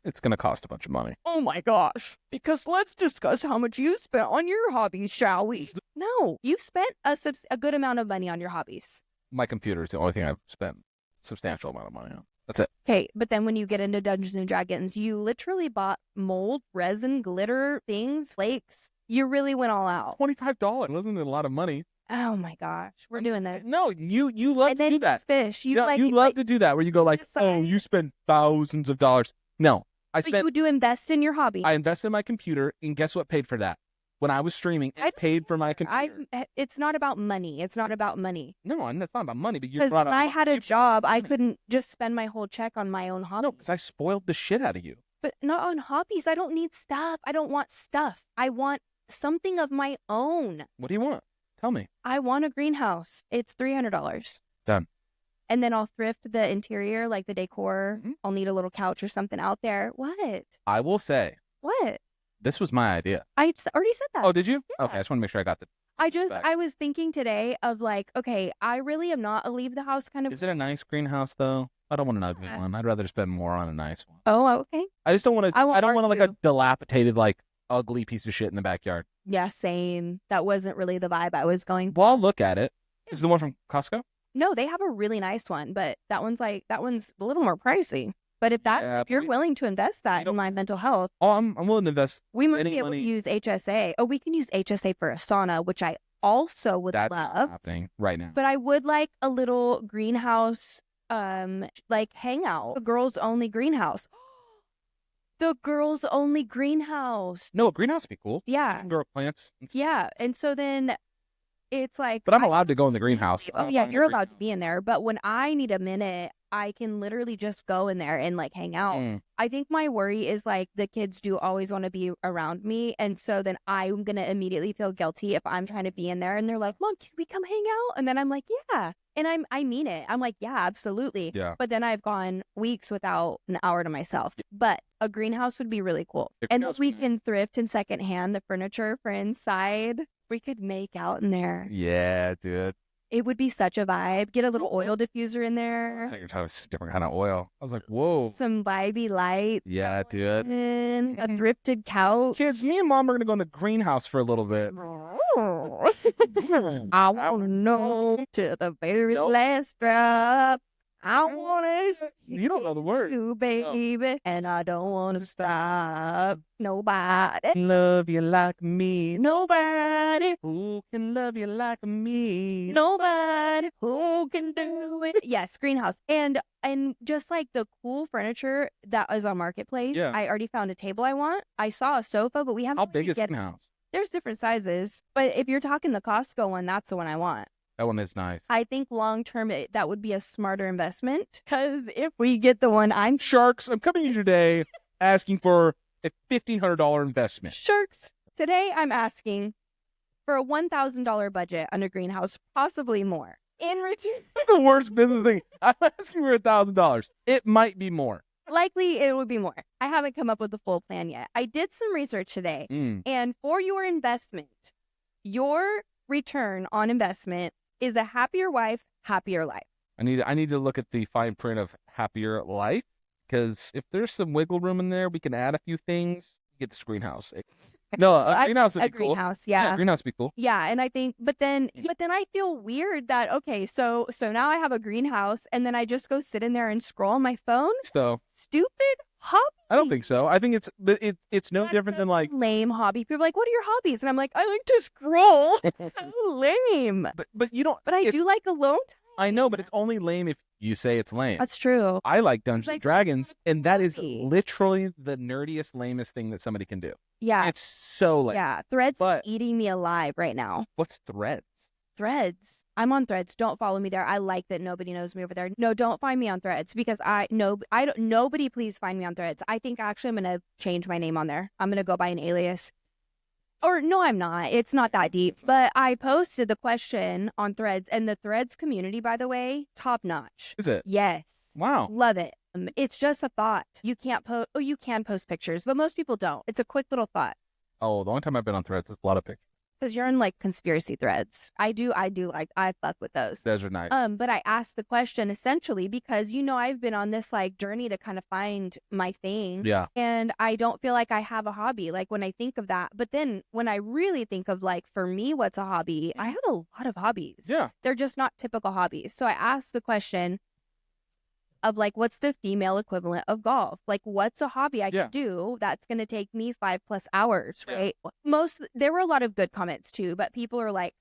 A: it's gonna cost a bunch of money.
B: Oh my gosh. Because let's discuss how much you spent on your hobbies, shall we? No, you've spent a good amount of money on your hobbies.
A: My computer is the only thing I've spent a substantial amount of money on. That's it.
B: Okay, but then when you get into Dungeons and Dragons, you literally bought mold, resin, glitter, things, flakes. You really went all out.
A: $25 wasn't it a lot of money?
B: Oh my gosh, we're doing this.
A: No, you love
B: And
A: to
B: then
A: do that.
B: fish. You
A: Yeah,
B: like
A: you love to do that where you go like,
B: decide-
A: oh, you spend thousands of dollars. No, I
B: So
A: spent.
B: you do invest in your hobby.
A: I invested in my computer, and guess what paid for that? When I was streaming,
B: I
A: it paid for my computer.
B: It's not about money. It's not about money.
A: No, and that's not about money, but you
B: Because
A: brought
B: when
A: up.
B: I had a
A: you-
B: job, I couldn't just spend my whole check on my own hobby.
A: No, because I spoiled the shit out of you.
B: But not on hobbies. I don't need stuff. I don't want stuff. I want something of my own.
A: What do you want? Tell me.
B: I want a greenhouse. It's $300.
A: Done.
B: And then I'll thrift the interior, like the decor.
A: Mhm.
B: I'll need a little couch or something out there. What?
A: I will say,
B: What?
A: this was my idea.
B: Already said that.
A: Oh, did you?
B: Yeah.
A: Okay, I just want to make sure I got the. Respect.
B: I was thinking today of like, okay, I really am not a leave the house kind of.
A: Is it a nice greenhouse though? I don't want an ugly
B: Yeah.
A: one. I'd rather spend more on a nice one.
B: Oh, okay.
A: I just don't want to.
B: I won't
A: I don't want like a
B: argue.
A: dilapidated, like ugly piece of shit in the backyard.
B: Yeah, same. That wasn't really the vibe I was going.
A: Well, I'll look at it. Is it the one from Costco?
B: No, they have a really nice one, but that one's a little more pricey. But if
A: Yeah,
B: if you're
A: but
B: willing to invest that in
A: don't-
B: my mental health,
A: Oh, I'm willing to invest.
B: we might
A: any
B: be able
A: money-
B: to use HSA. Oh, we can use HSA for a sauna, which I also would
A: That's not
B: love.
A: happening right now.
B: But I would like a little greenhouse, like hangout. The girls only greenhouse. The girls only greenhouse.
A: No, a greenhouse would be cool.
B: Yeah.
A: You can grow plants. And stuff.
B: Yeah. And so then it's like,
A: But I'm allowed to go in the greenhouse.
B: oh yeah, you're allowed to be in there. But when I need a minute, I can literally just go in there and like hang out.
A: Mm.
B: I think my worry is like the kids do always want to be around me. And so then I'm going to immediately feel guilty if I'm trying to be in there and they're like, Mom, can we come hang out? And then I'm like, yeah. And I mean it. I'm like, yeah, absolutely.
A: Yeah.
B: But then I've gone weeks without an hour to myself. But a greenhouse would be really cool.
A: A
B: And
A: greenhouse
B: we
A: would be
B: can thrift and secondhand the furniture for inside. We could make out in there.
A: Yeah, dude.
B: It would be such a vibe. Get a little
A: Cool.
B: oil diffuser in
A: I
B: there.
A: think you're talking about a different kind of oil. I was like, whoa.
B: Some vibey lights.
A: Yeah, dude.
B: And a thrifted couch.
A: Kids, me and Mom are gonna go in the greenhouse for a little bit.
B: I want to know to the very
A: Nope.
B: last drop. I want to
A: You don't know the word.
B: you, baby. And I don't want to stop. Nobody.
A: Love you like me.
B: Nobody.
A: Who can love you like me?
B: Nobody who can do it. Yes, greenhouse. And just like the cool furniture that is on Marketplace.
A: Yeah.
B: I already found a table I want. I saw a sofa, but we haven't.
A: How big
B: really
A: is
B: get-
A: greenhouse?
B: There's different sizes, but if you're talking the Costco one, that's the one I want.
A: That one is nice.
B: I think long term that would be a smarter investment because if we get the one I'm
A: Sharks, I'm coming here today asking for a $1,500 investment.
B: Sharks, today I'm asking for a $1,000 budget on a greenhouse, possibly more. In return,
A: That's the worst business thing. I'm asking for $1,000. It might be more.
B: likely it would be more. I haven't come up with the full plan yet. I did some research today, and for your investment, your return on investment is a happier wife, happier life.
A: I need to look at the fine print of happier life because if there's some wiggle room in there, we can add a few things. Get this greenhouse. No, a greenhouse would
B: A
A: be cool.
B: greenhouse, yeah.
A: Greenhouse would be cool.
B: Yeah, and I think, but then I feel weird that okay, so now I have a greenhouse, and then I just go sit in there and scroll on my phone.
A: So
B: Stupid hobby.
A: I don't think so. I think it's no
B: That's
A: different
B: a
A: than like.
B: lame hobby. People are like, "What are your hobbies?" And I'm like, "I like to scroll." So lame.
A: But you don't.
B: But I
A: it's-
B: do like alone
A: I know, but it's only lame if you say it's lame.
B: That's true.
A: I like Dungeons and Dragons, and that is
B: hobby.
A: literally the nerdiest, lamest thing that somebody can do.
B: Yeah.
A: It's so lame.
B: Yeah. Threads
A: But-
B: is eating me alive right now.
A: What's Threads?
B: Threads. I'm on Threads. Don't follow me there. I like that nobody knows me over there. No, don't find me on Threads because nobody please find me on Threads. I think actually I'm going to change my name on there. I'm going to go by an alias. Or no, I'm not. It's not that deep. But I posted the question on Threads, and the Threads community, by the way, top notch.
A: Is it?
B: Yes.
A: Wow.
B: Love it. It's just a thought. You can't post. Oh, you can post pictures, but most people don't. It's a quick little thought.
A: Oh, the only time I've been on Threads is a lot of pictures.
B: Because you're in like conspiracy threads. I fuck with those.
A: Those are nice.
B: But I asked the question essentially because, I've been on this like journey to kind of find my thing.
A: Yeah.
B: And I don't feel like I have a hobby, like when I think of that. But then when I really think of like, for me, what's a hobby? I have a lot of hobbies.
A: Yeah.
B: They're just not typical hobbies. So I asked the question of like, what's the female equivalent of golf? Like, what's a hobby I could do that's going to take me 5+ hours, right? There were a lot of good comments too, but people are like,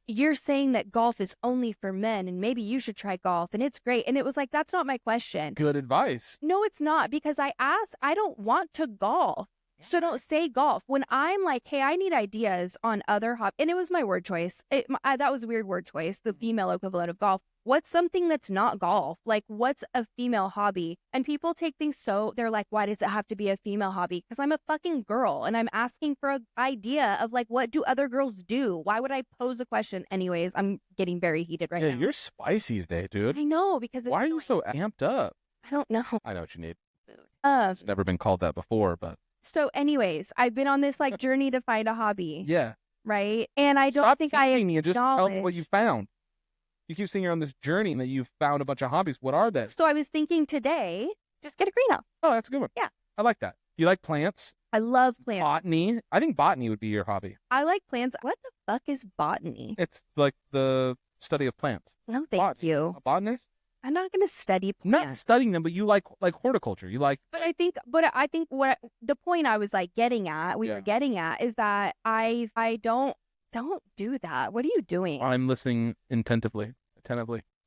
B: you're saying that golf is only for men and maybe you should try golf and it's great. And it was like, that's not my question.
A: Good advice.
B: No, it's not, because I asked, I don't want to golf. So don't say golf. When I'm like, hey, I need ideas on other hobbies, and it was my word choice. That was a weird word choice, the female equivalent of golf. What's something that's not golf? Like, what's a female hobby? And people take things they're like, why does it have to be a female hobby? Because I'm a fucking girl and I'm asking for an idea of like, what do other girls do? Why would I pose a question? Anyways, I'm getting very heated right now.
A: You're spicy today, dude.
B: I know, because
A: why are you so amped up?
B: I don't know.
A: I know what you need.
B: Food.
A: It's never been called that before, but.
B: So anyways, I've been on this like journey to find a hobby.
A: Yeah.
B: Right? And I don't think I
A: me and just tell me what you found. You keep saying you're on this journey and that you've found a bunch of hobbies. What are they?
B: So I was thinking today, just get a greenhouse.
A: Oh, that's a good one.
B: Yeah.
A: I like that. You like plants?
B: I love plants.
A: Botany? I think botany would be your hobby.
B: I like plants. What the fuck is botany?
A: It's like the study of plants.
B: No, thank you.
A: A botanist?
B: I'm not going to study plants.
A: Not studying them, but you like horticulture. You like.
B: But I think what the point I was like getting at, we were getting at, is that I don't do that. What are you doing?
A: I'm listening attentively,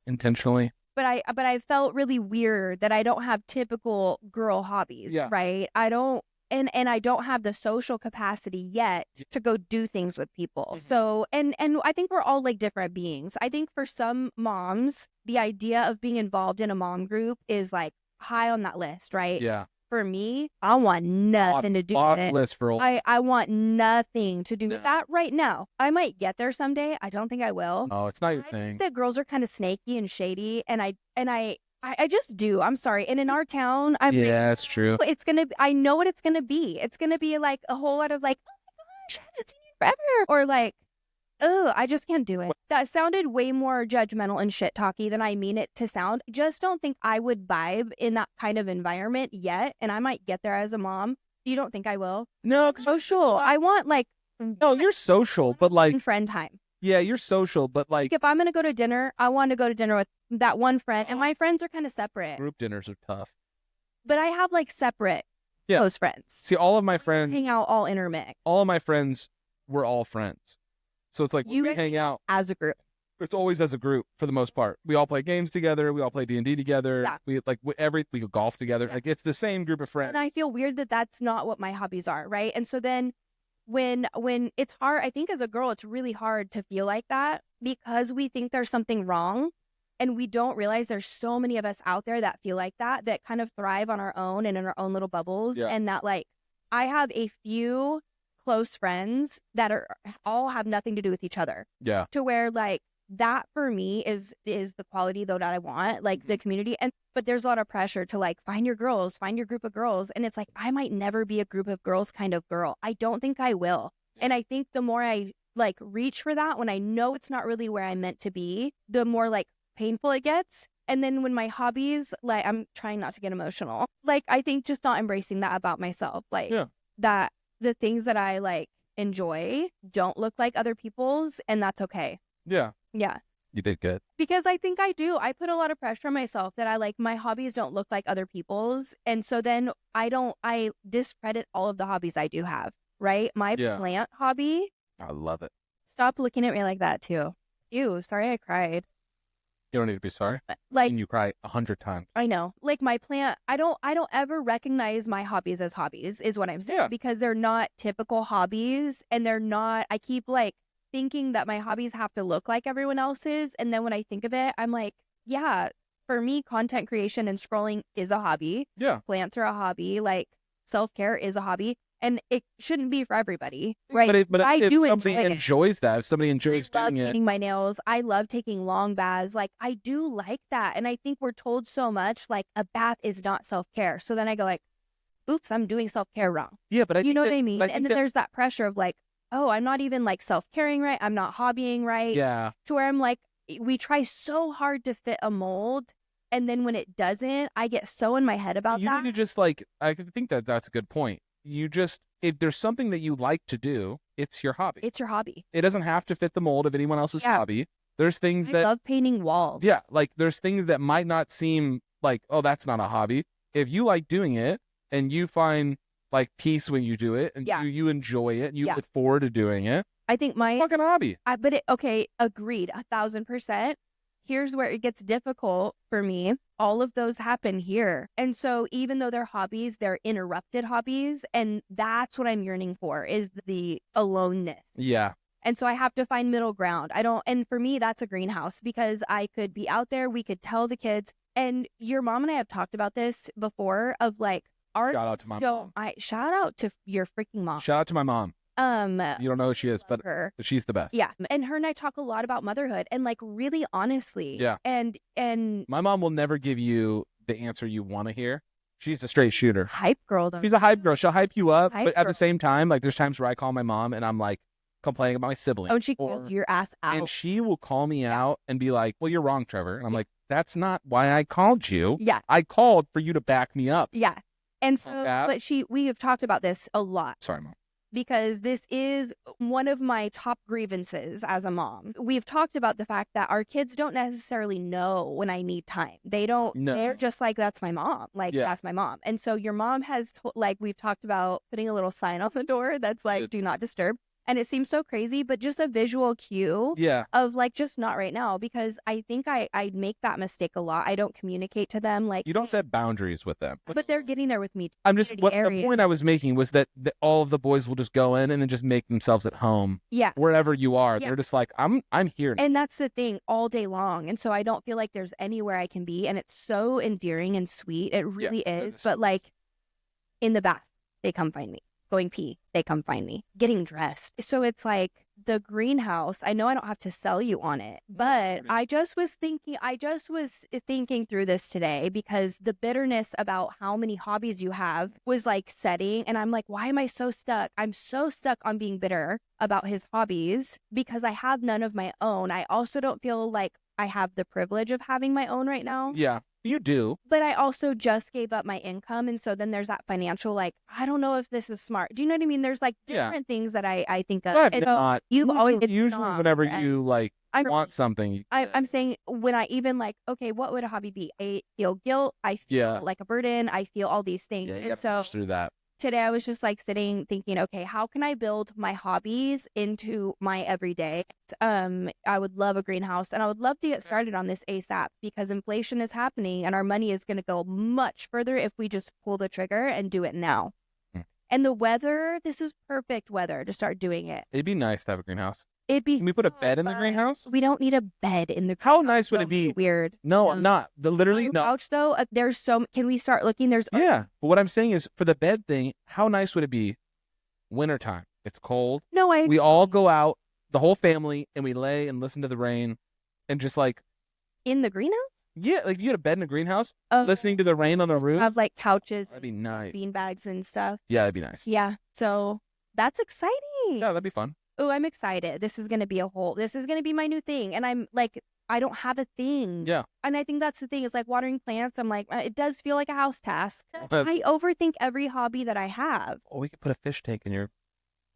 A: intentionally.
B: But I felt really weird that I don't have typical girl hobbies.
A: Yeah.
B: Right. I don't. And I don't have the social capacity yet to go do things with people.
A: Mm-hmm.
B: So, and I think we're all like different beings. I think for some moms, the idea of being involved in a mom group is like high on that list, right?
A: Yeah.
B: For me, I want nothing to do with it.
A: List for
B: I want nothing to do with that right now. I might get there someday. I don't think I will.
A: Oh, it's not your
B: I
A: thing.
B: think that girls are kind of snaky and shady, and I just do. I'm sorry. And in our town,
A: It's true.
B: I know what it's gonna be. It's gonna be like a whole lot of like, oh my gosh, I haven't seen you forever, or like, oh, I just can't do it. That sounded way more judgmental and shit talky than I mean it to sound. Just don't think I would vibe in that kind of environment yet, and I might get there as a mom. You don't think I will?
A: No,
B: Social. I want like
A: no, you're social, but like
B: friend time.
A: Yeah, you're social, but like
B: if I'm gonna go to dinner, I want to go to dinner with that one friend, and my friends are kind of separate.
A: Group dinners are tough.
B: But I have like separate close friends.
A: See, all of my friends
B: hang out all intermixed.
A: All of my friends were all friends, so it's like
B: you
A: we hang out
B: as a group.
A: It's always as a group for the most part. We all play games together. We all play D&D together.
B: Yeah.
A: We go golf together. Yeah. Like it's the same group of friends.
B: And I feel weird that that's not what my hobbies are, right? And so then when it's hard, I think as a girl, it's really hard to feel like that because we think there's something wrong and we don't realize there's so many of us out there that feel like that kind of thrive on our own and in our own little bubbles. Yeah. And that like, I have a few close friends that all have nothing to do with each other.
A: Yeah.
B: To where like, that for me is the quality though that I want, like the community. But there's a lot of pressure to like find your group of girls. And it's like, I might never be a group of girls kind of girl. I don't think I will. Yeah. And I think the more I like reach for that, when I know it's not really where I'm meant to be, the more like painful it gets. And then when my hobbies, like I'm trying not to get emotional. Like I think just not embracing that about myself. Like that the things that I like enjoy don't look like other people's, and that's okay.
A: Yeah.
B: Yeah.
A: You did good.
B: Because I think I do. I put a lot of pressure on myself that I like my hobbies don't look like other people's. And so then I discredit all of the hobbies I do have, right? My plant hobby.
A: I love it.
B: Stop looking at me like that too. Ew, sorry I cried.
A: You don't need to be sorry.
B: Like,
A: And you cry 100 times.
B: I know. Like my plant, I don't ever recognize my hobbies as hobbies, is what I'm saying.
A: Yeah.
B: Because they're not typical hobbies, and they're not, I keep like thinking that my hobbies have to look like everyone else's. And then when I think of it, I'm like, yeah, for me, content creation and scrolling is a hobby.
A: Yeah.
B: Plants are a hobby. Like self-care is a hobby. And it shouldn't be for everybody, right?
A: But
B: I
A: if
B: do
A: somebody
B: enjoy it.
A: enjoys that, if somebody enjoys
B: I love
A: doing it,
B: painting my nails. I love taking long baths. Like I do like that. And I think we're told so much like a bath is not self-care. So then I go like, oops, I'm doing self-care wrong.
A: yeah, but
B: You know what I
A: I
B: mean? And then there's that pressure of like, oh, I'm not even like self-caring right. I'm not hobbying right.
A: yeah,
B: To where I'm like, we try so hard to fit a mold. And then when it doesn't, I get so in my head about
A: you
B: that.
A: need to just like, I think that that's a good point. You just, if there's something that you like to do, it's your hobby.
B: It's your hobby.
A: It doesn't have to fit the mold of anyone else's
B: Yeah.
A: hobby. There's things
B: I
A: that,
B: love painting walls.
A: yeah, like there's things that might not seem like, oh, that's not a hobby. If you like doing it and you find like peace when you do it and
B: Yeah.
A: you enjoy it and you
B: Yeah.
A: look forward to doing it,
B: I think my
A: fucking hobby.
B: okay, agreed, 1,000%. Here's where it gets difficult for me. All of those happen here. And so even though they're hobbies, they're interrupted hobbies. And that's what I'm yearning for, is the aloneness.
A: Yeah.
B: And so I have to find middle ground. And for me, that's a greenhouse, because I could be out there. We could tell the kids, and your mom and I have talked about this before, of like,
A: Shout out to my mom.
B: Shout out to your freaking mom.
A: Shout out to my mom. You don't know who she is, but she's the best.
B: Yeah. And her and I talk a lot about motherhood, and like really honestly.
A: Yeah.
B: And
A: my mom will never give you the answer you want to hear. She's a straight shooter.
B: Hype girl though.
A: She's a hype girl. She'll hype you up,
B: Hype
A: but at
B: girl.
A: the same time, like there's times where I call my mom and I'm like complaining about my sibling.
B: Oh, and she calls your ass out.
A: And she will call me out and be like, well, you're wrong, Trevor. And I'm like, that's not why I called you.
B: Yeah.
A: I called for you to back me up.
B: Yeah. And so,
A: Yeah.
B: but we have talked about this a lot.
A: Sorry, Mom.
B: Because this is one of my top grievances as a mom. We've talked about the fact that our kids don't necessarily know when I need time. They don't,
A: No.
B: They're just like, that's my mom. Like,
A: Yeah.
B: that's my mom. And so your mom has, like, we've talked about putting a little sign on the door that's like, do not disturb. And it seems so crazy, but just a visual cue
A: Yeah.
B: of like, just not right now, because I think I make that mistake a lot. I don't communicate to them like,
A: You don't set boundaries with them.
B: but they're getting there with me.
A: I'm just, the point I was making was that all of the boys will just go in and then just make themselves at home.
B: Yeah.
A: Wherever you are.
B: Yeah.
A: They're just like, I'm here now.
B: And that's the thing, all day long. And so I don't feel like there's anywhere I can be. And it's so endearing and sweet. It really is. But like in the bath, they come find me. Going pee, they come find me. Getting dressed. So it's like the greenhouse. I know I don't have to sell you on it, but I just was thinking through this today, because the bitterness about how many hobbies you have was like setting. And I'm like, why am I so stuck? I'm so stuck on being bitter about his hobbies because I have none of my own. I also don't feel like I have the privilege of having my own right now.
A: Yeah, you do.
B: But I also just gave up my income. And so then there's that financial, like, I don't know if this is smart. Do you know what I mean? There's like different things that I think of.
A: But not.
B: You've always
A: Usually whenever you like want something.
B: I'm saying when I even like, okay, what would a hobby be? I feel guilt. I feel like a burden. I feel all these things.
A: Yeah, you
B: and
A: gotta
B: so
A: push through that.
B: Today I was just like sitting thinking, okay, how can I build my hobbies into my everyday? I would love a greenhouse, and I would love to get started on this ASAP, because inflation is happening and our money is going to go much further if we just pull the trigger and do it now. And the weather, this is perfect weather to start doing it.
A: It'd be nice to have a greenhouse.
B: Can
A: we put a bed in the greenhouse?
B: We don't need a bed in the greenhouse.
A: How nice would it be?
B: Weird.
A: No, I'm not. Literally, no.
B: Couch though, there's can we start looking?
A: Yeah, but what I'm saying is, for the bed thing, how nice would it be? Wintertime. It's cold.
B: No,
A: we all go out, the whole family, and we lay and listen to the rain, and just like
B: in the greenhouse.
A: Yeah, like you had a bed in a greenhouse, listening to the rain on the roof.
B: Have like couches.
A: That'd be nice.
B: Bean bags and stuff.
A: Yeah, that'd be nice.
B: Yeah, so that's exciting.
A: Yeah, that'd be fun.
B: Oh, I'm excited. This is gonna be my new thing, and I'm like, I don't have a thing.
A: Yeah.
B: And I think that's the thing, is like watering plants. I'm like, it does feel like a house task. I overthink every hobby that I have.
A: Oh, we could put a fish tank in your.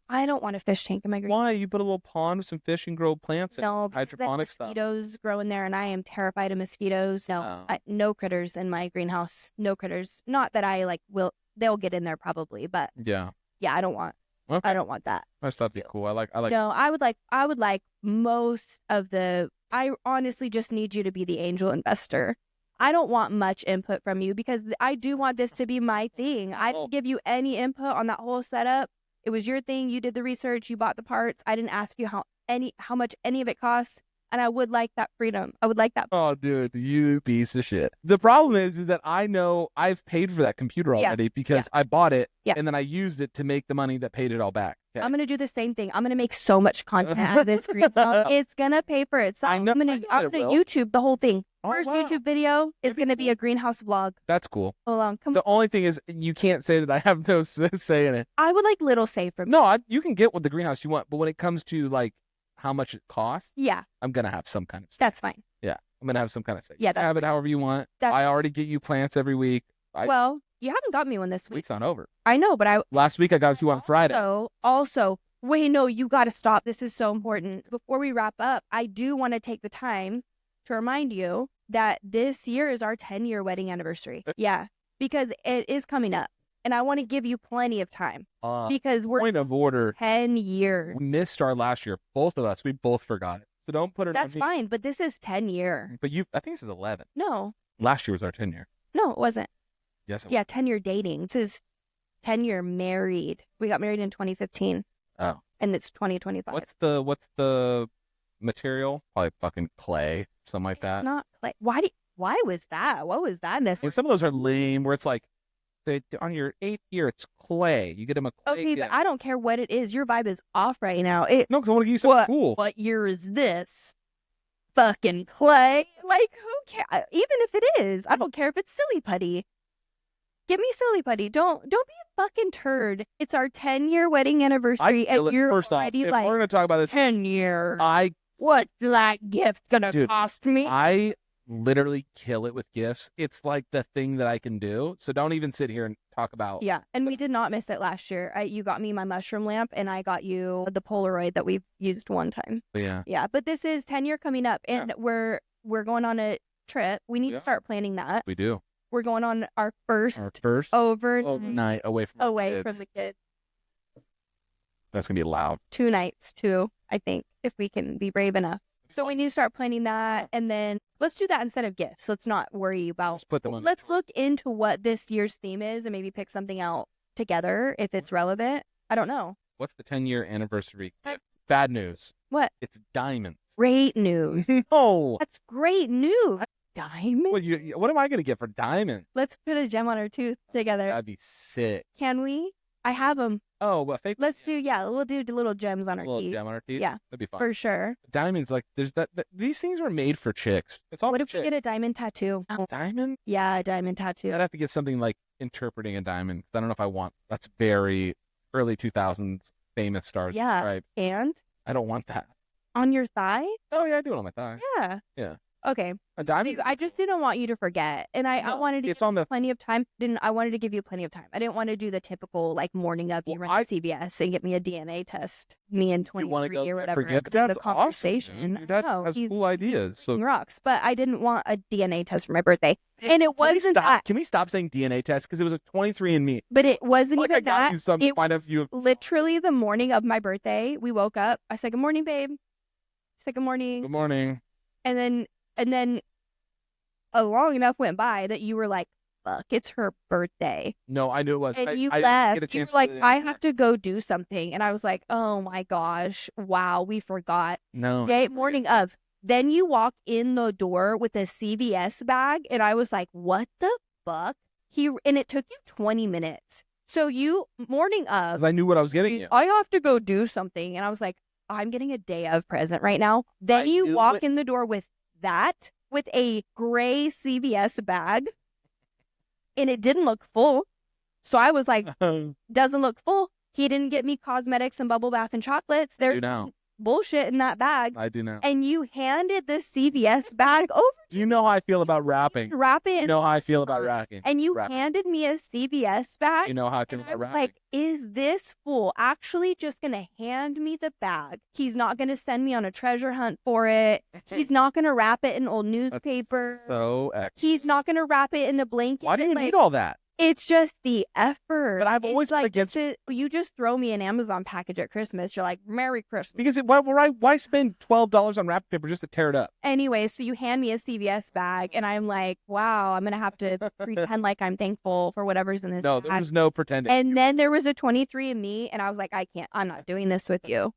B: I don't want a fish tank in my greenhouse.
A: Why? You put a little pond with some fish and grow plants.
B: No,
A: hydroponic stuff.
B: Mosquitoes grow in there, and I am terrified of mosquitoes. No, no critters in my greenhouse. No critters. Not that I like will. They'll get in there probably, but
A: yeah,
B: I don't want.
A: Okay.
B: I don't want that.
A: I just thought it'd be cool. I like.
B: No, I would like most of the. I honestly just need you to be the angel investor. I don't want much input from you because I do want this to be my thing. I didn't give you any input on that whole setup. It was your thing. You did the research. You bought the parts. I didn't ask you how much any of it costs. And I would like that freedom. I would like that.
A: Oh, dude, you piece of shit. The problem is that I know I've paid for that computer already because I bought it and then I used it to make the money that paid it all back. Okay.
B: I'm gonna do the same thing. I'm gonna make so much content out of this greenhouse. It's gonna pay for itself.
A: I know.
B: I'm gonna YouTube the whole thing.
A: Oh,
B: First
A: wow.
B: YouTube video is gonna be a greenhouse vlog.
A: That's cool.
B: Hold on, come
A: The only thing is you can't say that I have no say in it.
B: I would like little say from
A: No, you can get what the greenhouse you want, but when it comes to like how much it costs,
B: yeah,
A: I'm gonna have some kind of say.
B: that's fine.
A: Yeah, I'm gonna have some kind of say.
B: Yeah,
A: You have it however you want. I already get you plants every week.
B: Well, you haven't got me one this week.
A: Week's not over.
B: I know, but
A: Last week I got you on Friday.
B: Also, wait, no, you got to stop. This is so important. Before we wrap up, I do want to take the time to remind you that this year is our 10-year wedding anniversary. Yeah, because it is coming up. And I want to give you plenty of time because we're
A: point of order.
B: 10 years.
A: We missed our last year. Both of us. We both forgot it. So don't put it
B: That's
A: on me.
B: fine, but this is 10 year.
A: But I think this is 11.
B: No.
A: Last year was our 10 year.
B: No, it wasn't.
A: Yes. It was.
B: Yeah, 10 year dating. This is 10 year married. We got married in 2015.
A: Oh.
B: And it's 2025.
A: What's the material? Probably fucking clay, something like that.
B: Not clay. Why was that? What was that?
A: And some of those are lame where it's like on your 8th year it's clay. You get them a clay.
B: Okay, but I don't care what it is. Your vibe is off right now.
A: No, because I want to give you something cool.
B: What year is this? Fucking clay. Like, who cares? Even if it is, I don't care if it's silly putty. Get me silly putty. Don't be a fucking turd. It's our 10-year wedding anniversary, and you're
A: First off,
B: already
A: if
B: like,
A: we're gonna talk about this,
B: 10 years.
A: I
B: What's that gift gonna cost me?
A: I literally kill it with gifts. It's like the thing that I can do. So don't even sit here and talk about.
B: Yeah, and we did not miss it last year. You got me my mushroom lamp, and I got you the Polaroid that we've used one time.
A: Yeah.
B: Yeah, but this is 10-year coming up, and we're going on a trip. We need to start planning that.
A: We do.
B: We're going on our first
A: overnight away from
B: the kids.
A: That's gonna be loud.
B: 2 nights too, I think, if we can be brave enough. So we need to start planning that, and then let's do that instead of gifts. Let's not worry about. Let's look into what this year's theme is and maybe pick something out together if it's relevant. I don't know.
A: What's the 10-year anniversary gift? Bad news.
B: What?
A: It's diamonds.
B: Great news.
A: No.
B: That's great news. Diamond?
A: Well, what am I gonna get for diamond?
B: Let's put a gem on our tooth together.
A: That'd be sick.
B: Can we? I have them.
A: Oh, well, fake.
B: We'll do little gems on our
A: little
B: teeth.
A: gem on our teeth.
B: Yeah,
A: that'd be fun
B: for sure.
A: Diamonds, like there's that. These things are made for chicks. It's all.
B: What if
A: chicks.
B: we get a diamond tattoo?
A: Diamond?
B: Yeah, a diamond tattoo.
A: I'd have to get something like interpreting a diamond. I don't know if I want. That's very early 2000s famous stars.
B: Yeah,
A: right.
B: And
A: I don't want that
B: on your thigh.
A: Oh yeah, I do it on my thigh.
B: Yeah.
A: Yeah.
B: Okay.
A: A diamond?
B: I just didn't want you to forget, and I wanted to give you plenty of time. I wanted to give you plenty of time. I didn't want to do the typical like morning of you run to CVS and get me a DNA test. Me and 23 or whatever.
A: That's
B: the conversation.
A: Awesome. Your dad has cool ideas. So
B: rocks, but I didn't want a DNA test for my birthday, and it wasn't that.
A: Can we stop saying DNA test because it was a 23andMe?
B: But it wasn't
A: like
B: even that. It
A: was
B: literally the morning of my birthday. We woke up. I said, "Good morning, babe." She said, "Good morning."
A: Good morning.
B: And then a long enough went by that you were like, fuck, it's her birthday.
A: No, I knew it was.
B: And you left. You were like, I have to go do something. And I was like, oh my gosh, wow, we forgot.
A: No.
B: Day morning of. Then you walk in the door with a CVS bag. And I was like, what the fuck? And it took you 20 minutes. So morning of.
A: Because I knew what I was getting you.
B: I have to go do something. And I was like, I'm getting a day of present right now. Then you walk in the door with that. With a gray CVS bag, and it didn't look full. So I was like, doesn't look full. He didn't get me cosmetics and bubble bath and chocolates. There's bullshit in that bag.
A: I do now.
B: And you handed the CVS bag over.
A: Do you know how I feel about wrapping?
B: Wrap it.
A: You know how I feel about wrapping.
B: And you handed me a CVS bag.
A: You know how I feel about wrapping.
B: Like, is this fool actually just going to hand me the bag? He's not going to send me on a treasure hunt for it. He's not going to wrap it in old newspaper.
A: That's so excellent.
B: He's not going to wrap it in a blanket.
A: Why do you need all that?
B: It's just the effort.
A: But I've always
B: It's like,
A: been against
B: you just throw me an Amazon package at Christmas. You're like, Merry Christmas.
A: because why spend $12 on wrapping paper just to tear it up?
B: Anyway, so you hand me a CVS bag, and I'm like, wow, I'm gonna have to pretend like I'm thankful for whatever's in this
A: No,
B: bag.
A: there was no pretending.
B: And then there was a 23andMe, and I was like, I'm not doing this with you.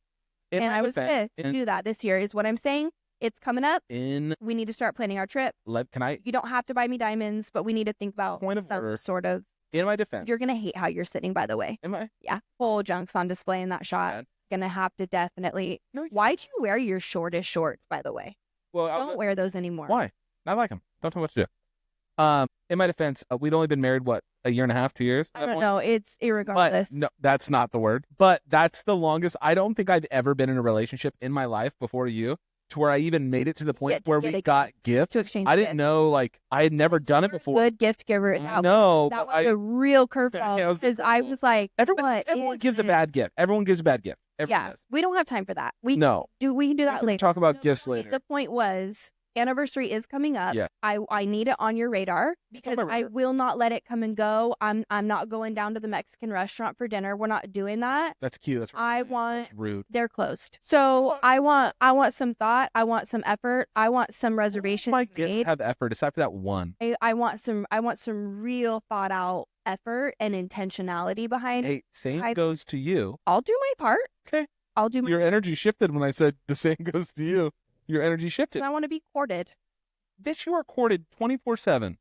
A: In
B: And
A: my
B: I was
A: defense-
B: pissed to do that this year, is what I'm saying. It's coming up.
A: In
B: We need to start planning our trip.
A: can I
B: You don't have to buy me diamonds, but we need to think about
A: Point of
B: some
A: order.
B: sort of.
A: in my defense?
B: You're gonna hate how you're sitting, by the way.
A: Am I?
B: Yeah, full junks on display in that shot.
A: Bad.
B: Gonna have to definitely.
A: No.
B: Why'd you wear your shortest shorts, by the way?
A: Well,
B: Don't wear those anymore.
A: why? I like them. Don't tell me what to do. In my defense, we'd only been married a year and a half, 2 years.
B: I don't know. It's
A: But
B: irregardless.
A: no, that's not the word. But that's the longest. I don't think I've ever been in a relationship in my life before you to where I even made it to the point
B: To
A: where
B: get
A: we
B: a
A: got gifts.
B: to exchange
A: I didn't
B: gifts.
A: know, like, I had never done it before.
B: Good gift giver.
A: No,
B: That
A: but
B: was a real curveball
A: Yeah, it was a
B: because I
A: curveball.
B: was like,
A: everyone
B: what
A: gives
B: is
A: a bad gift. Everyone gives a bad gift. Everyone
B: Yeah,
A: does.
B: we don't have time for that. We
A: No.
B: we can do that
A: We
B: later.
A: can talk about
B: The
A: gifts
B: point-
A: later.
B: The point was, anniversary is coming up.
A: Yeah.
B: I need it on your radar because
A: my
B: I
A: radar.
B: will not let it come and go. I'm not going down to the Mexican restaurant for dinner. We're not doing that.
A: That's cute. That's
B: I
A: romantic.
B: want
A: That's rude.
B: they're closed. So I want some thought. I want some effort. I want some reservations
A: My gifts
B: made.
A: have effort, aside for that one.
B: I want some real thought out effort and intentionality behind.
A: Hey, same
B: I-
A: goes to you.
B: I'll do my part.
A: Okay.
B: I'll do my.
A: Your energy shifted when I said the same goes to you. Your energy shifted.
B: I want to be courted,
A: Bitch, you are courted 24/7.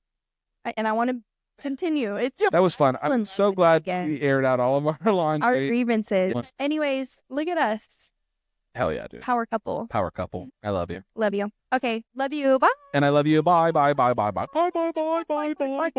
B: and I want to continue. It's
A: That was fun.
B: in
A: I'm
B: love
A: so
B: with you
A: glad
B: again.
A: we aired out all of our
B: our
A: laundry.
B: grievances.
A: Yes.
B: Anyways, look at us,
A: Hell yeah, dude.
B: power couple.
A: Power couple. I love you.
B: Love you. Okay, love you. Bye.
A: And I love you. Bye, bye, bye, bye, bye. Bye, bye, bye, bye, bye, bye.